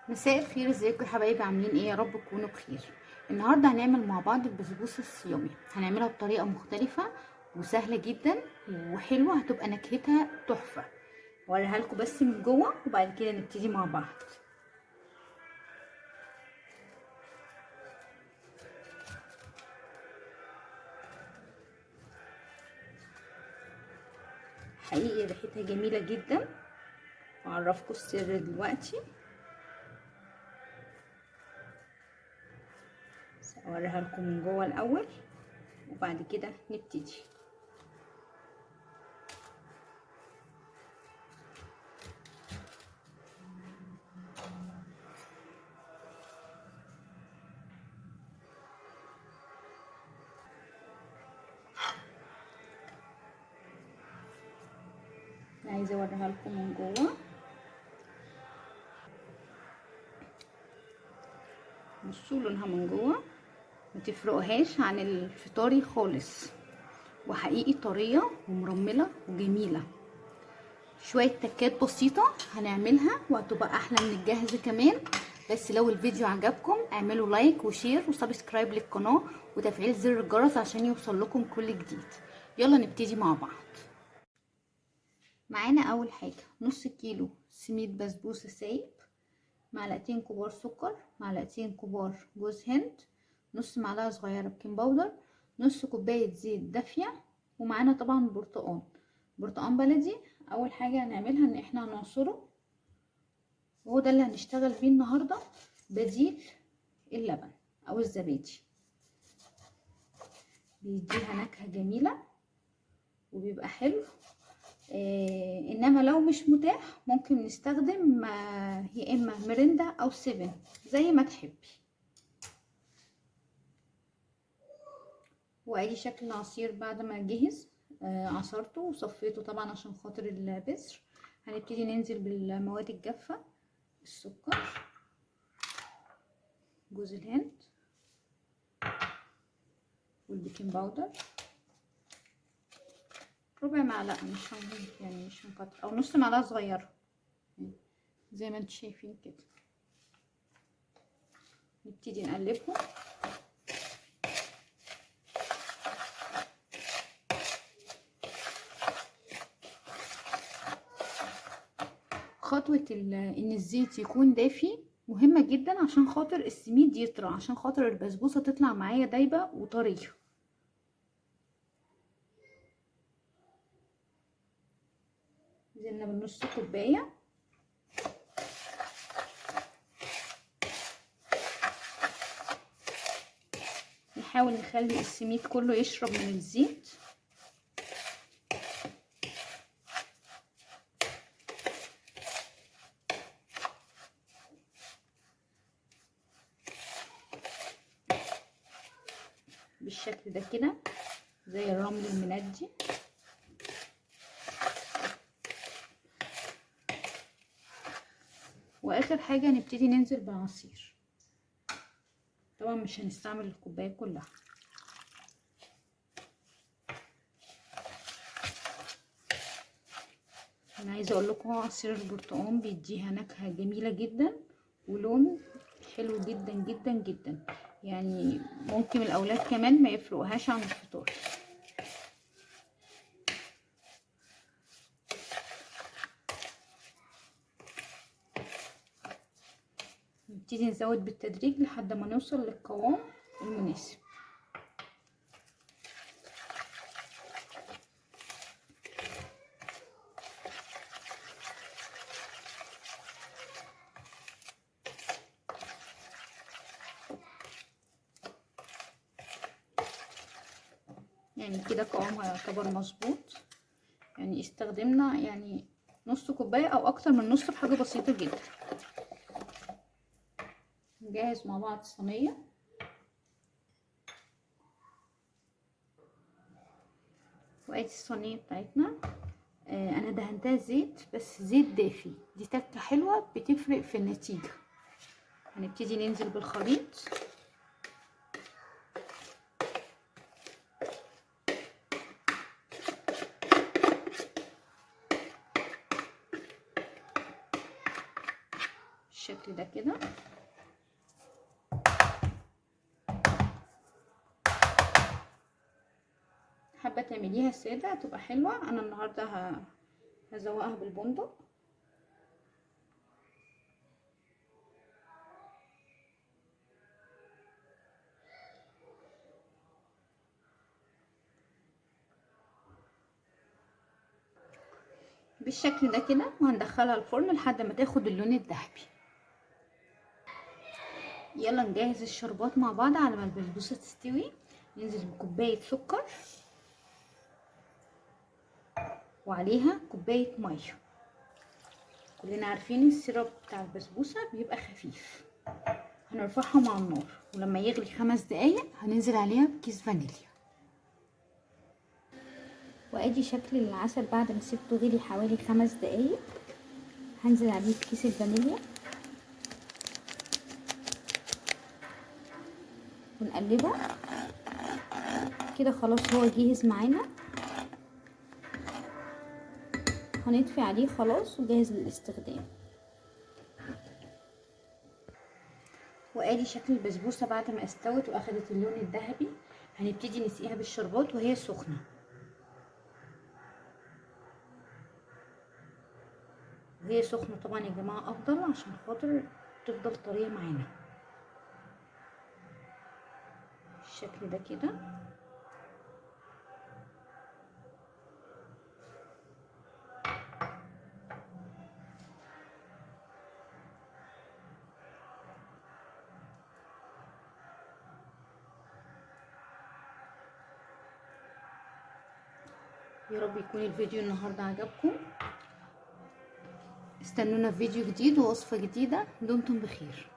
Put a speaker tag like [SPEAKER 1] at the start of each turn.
[SPEAKER 1] مساء الخير، ازيكم يا حبايبي؟ عاملين ايه؟ يا رب تكونوا بخير. النهارده هنعمل مع بعض البسبوسه الصيامي. هنعملها بطريقه مختلفه وسهله جدا وحلوه، هتبقى نكهتها تحفه. اوريها لكم بس من جوه وبعد كده نبتدي مع بعض. حقيقي ريحتها جميله جدا، واعرفكم السر دلوقتي. اوريها لكم من جوه الاول وبعد كده نبتدي. عايزه اوريها لكم من جوه. بصوا لونها من جوه، متفرقوهاش عن الفطاري خالص، وحقيقي طريه ومرمله وجميله. شويه تكات بسيطه هنعملها وهتبقى احلى من الجاهزه كمان. بس لو الفيديو عجبكم اعملوا لايك وشير وسبسكرايب للقناه وتفعيل زر الجرس عشان يوصل لكم كل جديد. يلا نبتدي مع بعض. معانا اول حاجه نص كيلو سميد بسبوسه سايب، معلقتين كبار سكر، معلقتين كبار جوز هند، نص معلقه صغيره بيكنج باودر، نص كوبايه زيت دافيه، ومعانا طبعا برتقان بلدي. اول حاجه هنعملها ان احنا هنعصره، وهو ده اللي هنشتغل بيه النهارده بديل اللبن او الزبادي. بيديها نكهه جميله وبيبقى حلو. انما لو مش متاح ممكن نستخدم يا اما مريندا او 7 زي ما تحبي. وادي شكل العصير بعد ما جهز. عصرته وصفيته طبعا عشان خاطر البذر. هنبتدي ننزل بالمواد الجافه، السكر، جوز الهند، والبيكنج باودر، ربع معلقه، مش هنكتر، او نص معلقه صغيره زي ما انتم شايفين كده. نبتدي نقلبهم. خطوة ان الزيت يكون دافي مهمة جدا عشان خاطر السميد يطرى، عشان خاطر البسبوسة تطلع معايا دايبة وطرية. نزلنا بالنص كوباية. نحاول نخلي السميد كله يشرب من الزيت. بالشكل ده كده زي الرمل المندي. واخر حاجة نبتدي ننزل بالعصير. طبعا مش هنستعمل الكوباية كلها. انا عايزه اقول لكم عصير البرتقال بيديها نكهه جميله جدا ولون حلو جدا جدا جدا، يعني ممكن الاولاد كمان ما يفرقوهاش عن الفطار. نبتدي نزود بالتدريج لحد ما نوصل للقوام المناسب. يعني كده قوامها يعتبر مظبوط، يعني استخدمنا يعني نص كوبايه او اكتر من نص بحاجه بسيطه جدا. نجهز مع بعض صينيه. وادي الصينيه بتاعتنا. انا دهنتها زيت، بس زيت دافي، دي تكه حلوه بتفرق في النتيجه. هنبتدي ننزل بالخليط. بالشكل ده كده. حابه تعمليها ساده تبقى حلوه. انا النهارده هزوقها بالبندق. بالشكل ده كده، وهندخلها الفرن لحد ما تاخد اللون الذهبي. يلا نجهز الشربات مع بعض على ما البسبوسه تستوي. ننزل بكوبايه سكر وعليها كوبايه ميه. كلنا عارفين السيرب بتاع البسبوسه بيبقى خفيف. هنرفعها مع النار، ولما يغلي 5 دقايق هننزل عليها بكيس فانيليا. وادي شكل العسل بعد ما سبته غلي حوالي 5 دقايق. هنزل عليه بكيس الفانيليا ونقلبها كده. خلاص هو جاهز معانا. هنطفي عليه خلاص وجاهز للاستخدام. وادي شكل البسبوسه بعد ما استوت واخدت اللون الذهبي. هنبتدي نسقيها بالشربات وهي سخنه. وهي سخنه طبعا يا جماعه افضل عشان خاطر تفضل طريه معانا بالشكل ده كده. يا رب يكون الفيديو النهارده عجبكم. استنونا في فيديو جديد ووصفه جديده. دمتم بخير.